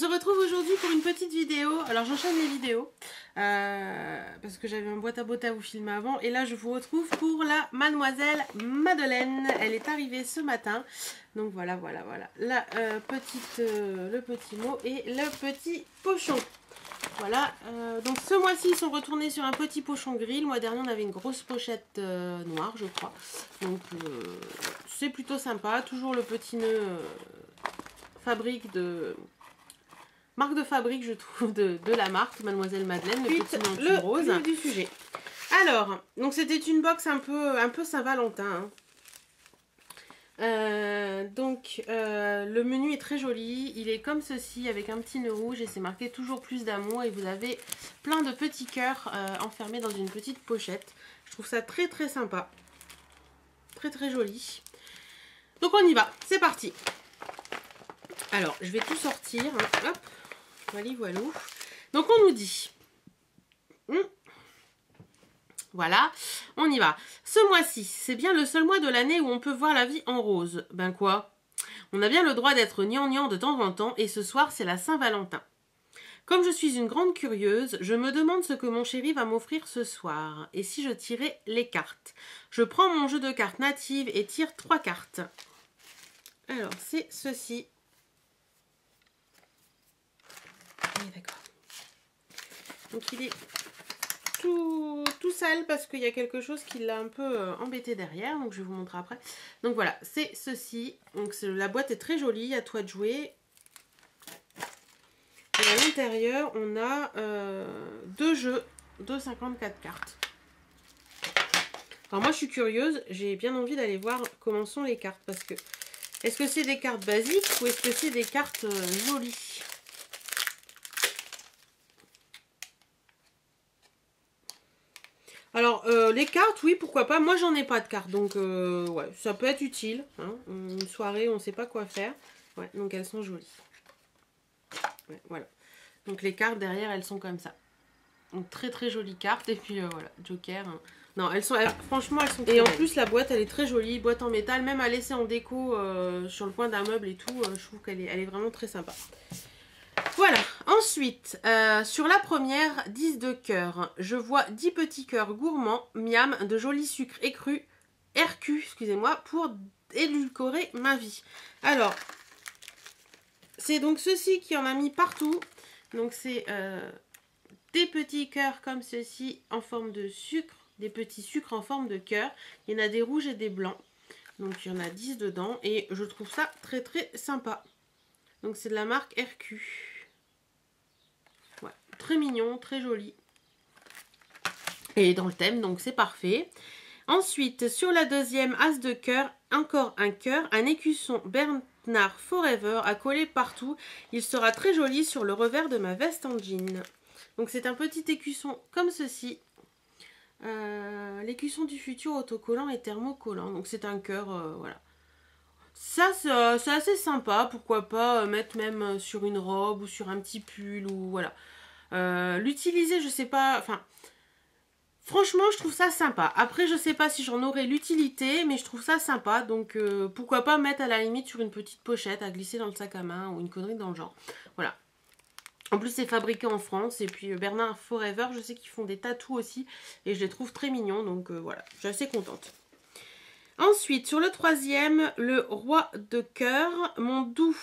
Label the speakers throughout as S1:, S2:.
S1: se retrouve aujourd'hui pour une petite vidéo. Alors j'enchaîne les vidéos parce que j'avais un boîte à bottes à vous filmer avant. Et là je vous retrouve pour la Mademoiselle Madeleine. Elle est arrivée ce matin. Donc voilà. La le petit mot et le petit pochon. Voilà, donc ce mois-ci ils sont retournés sur un petit pochon gris. Le mois dernier on avait une grosse pochette noire je crois. Donc c'est plutôt sympa. Toujours le petit nœud fabrique de... marque de fabrique je trouve de la marque Mademoiselle Madeleine. Le petit nœud rose. Le du sujet. Alors, donc c'était une box un peu Saint-Valentin. Hein. Le menu est très joli, il est comme ceci avec un petit nœud rouge et c'est marqué toujours plus d'amour et vous avez plein de petits cœurs enfermés dans une petite pochette. Je trouve ça très très sympa, très joli. Donc on y va, c'est parti. Alors je vais tout sortir, hein. Hop, voilà. Donc on nous dit... Voilà, on y va. Ce mois-ci, c'est bien le seul mois de l'année où on peut voir la vie en rose. Ben quoi? On a bien le droit d'être gnangnan de temps en temps et ce soir, c'est la Saint-Valentin. Comme je suis une grande curieuse, je me demande ce que mon chéri va m'offrir ce soir. Et si je tirais les cartes? Je prends mon jeu de cartes native et tire 3 cartes. Alors, c'est ceci. Oui, d'accord. Donc, il est... tout sale parce qu'il y a quelque chose qui l'a un peu embêté derrière, donc je vais vous montrer après. Donc voilà, c'est ceci. Donc la boîte est très jolie, à toi de jouer. Et à l'intérieur, on a deux jeux de 54 cartes. Alors moi je suis curieuse, j'ai bien envie d'aller voir comment sont les cartes parce que est-ce que c'est des cartes basiques ou est-ce que c'est des cartes jolies? Alors, les cartes, oui, pourquoi pas. Moi, j'en ai pas de cartes, donc ouais, ça peut être utile. Hein. Une soirée, on ne sait pas quoi faire. Ouais, donc elles sont jolies. Ouais, voilà. Donc les cartes derrière, elles sont comme ça. Donc très jolies cartes. Et puis voilà, Joker. Hein. Non, franchement, elles sont très belles. En plus, la boîte, elle est très jolie. Boîte en métal, même à laisser en déco sur le coin d'un meuble et tout. Je trouve qu'elle est vraiment très sympa. Voilà, ensuite, sur la première, 10 de cœur. Je vois 10 petits cœurs gourmands, miam, de jolis sucres écrus, RQ, excusez-moi, pour édulcorer ma vie. Alors, c'est donc ceci qui en a mis partout. Donc, c'est des petits cœurs comme ceci en forme de sucre, des petits sucres en forme de cœur. Il y en a des rouges et des blancs. Donc, il y en a 10 dedans et je trouve ça très sympa. Donc, c'est de la marque RQ. Très mignon, très joli. Et dans le thème, donc c'est parfait. Ensuite, sur la deuxième, as de cœur, encore un cœur, un écusson Bernard Forever à coller partout. Il sera très joli sur le revers de ma veste en jean. Donc c'est un petit écusson comme ceci. L'écusson du futur autocollant et thermocollant. Donc c'est un cœur, voilà. Ça, c'est assez sympa. Pourquoi pas mettre même sur une robe ou sur un petit pull ou voilà. L'utiliser, je sais pas, enfin, franchement, je trouve ça sympa. Après, je sais pas si j'en aurai l'utilité, mais je trouve ça sympa. Donc, pourquoi pas mettre à la limite sur une petite pochette à glisser dans le sac à main ou une connerie dans le genre. Voilà. En plus, c'est fabriqué en France. Et puis, Bernard Forever, je sais qu'ils font des tatous aussi. Et je les trouve très mignons. Donc, voilà, je suis assez contente. Ensuite, sur le troisième, le roi de cœur, mon doux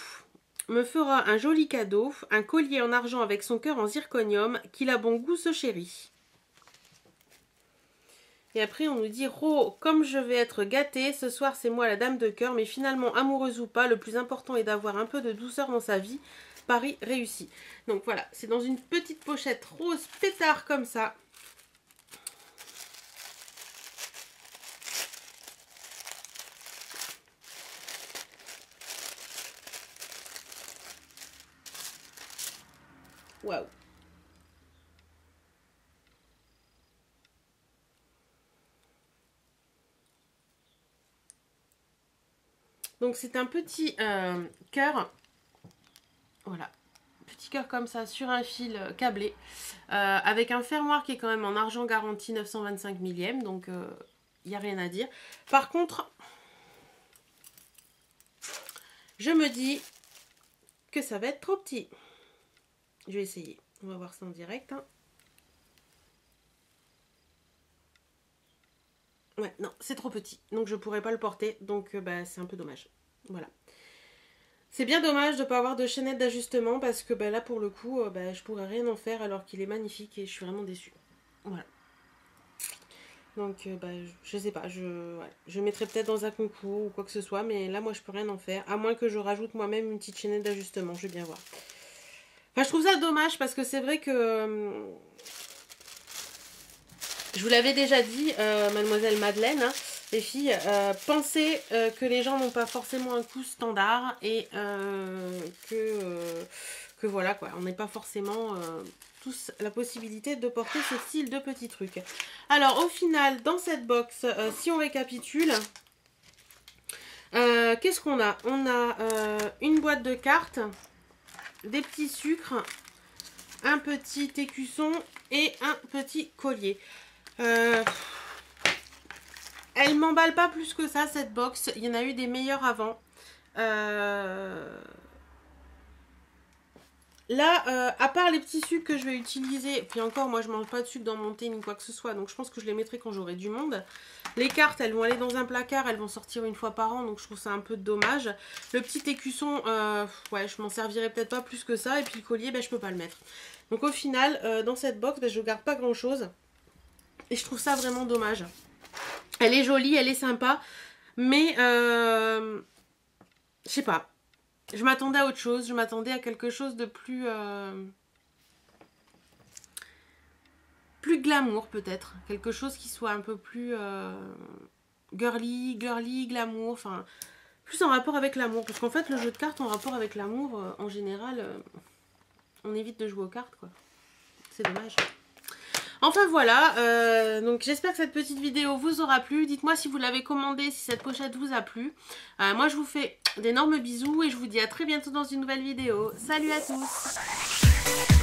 S1: me fera un joli cadeau, un collier en argent avec son cœur en zirconium, qu'il a bon goût ce chéri. Et après on nous dit, oh, comme je vais être gâtée, ce soir c'est moi la dame de cœur, mais finalement amoureuse ou pas, le plus important est d'avoir un peu de douceur dans sa vie. Pari réussi. Donc voilà, c'est dans une petite pochette rose pétard comme ça. Waouh! Donc c'est un petit cœur, voilà, petit cœur comme ça sur un fil câblé, avec un fermoir qui est quand même en argent garanti 925 millième, donc il n'y a rien à dire. Par contre, je me dis que ça va être trop petit. Je vais essayer. On va voir ça en direct. Hein. Ouais, non, c'est trop petit. Donc je pourrais pas le porter. Donc bah, c'est un peu dommage. Voilà. C'est bien dommage de ne pas avoir de chaînette d'ajustement parce que bah, là pour le coup, bah, je pourrais rien en faire alors qu'il est magnifique et je suis vraiment déçue. Voilà. Donc bah, je sais pas, je mettrai peut-être dans un concours ou quoi que ce soit, mais là moi je peux rien en faire. À moins que je rajoute moi-même une petite chaînette d'ajustement, je vais bien voir. Enfin je trouve ça dommage parce que c'est vrai que... je vous l'avais déjà dit, mademoiselle Madeleine, hein, les filles, pensez que les gens n'ont pas forcément un cou standard et que voilà quoi, on n'est pas forcément tous la possibilité de porter ce style de petits trucs. Alors au final, dans cette box, si on récapitule, qu'est-ce qu'on a? On a une boîte de cartes, des petits sucres, un petit écusson et un petit collier. Elle m'emballe pas plus que ça cette box. Il y en a eu des meilleurs avant. Là, à part les petits sucres que je vais utiliser, puis encore moi je mange pas de sucre dans mon thé ni quoi que ce soit, donc je pense que je les mettrai quand j'aurai du monde. Les cartes elles vont aller dans un placard, elles vont sortir une fois par an, donc je trouve ça un peu dommage. Le petit écusson, ouais je m'en servirai peut-être pas plus que ça, et puis le collier ben, je peux pas le mettre. Donc au final dans cette box ben, je garde pas grand chose et je trouve ça vraiment dommage. Elle est jolie, elle est sympa, mais je sais pas. Je m'attendais à autre chose, je m'attendais à quelque chose de plus glamour peut-être. Quelque chose qui soit un peu plus girly, glamour, enfin plus en rapport avec l'amour. Parce qu'en fait le jeu de cartes en rapport avec l'amour, en général, on évite de jouer aux cartes quoi. C'est dommage. Enfin voilà, donc j'espère que cette petite vidéo vous aura plu. Dites-moi si vous l'avez commandée, si cette pochette vous a plu. Moi je vous fais d'énormes bisous et je vous dis à très bientôt dans une nouvelle vidéo. Salut à tous!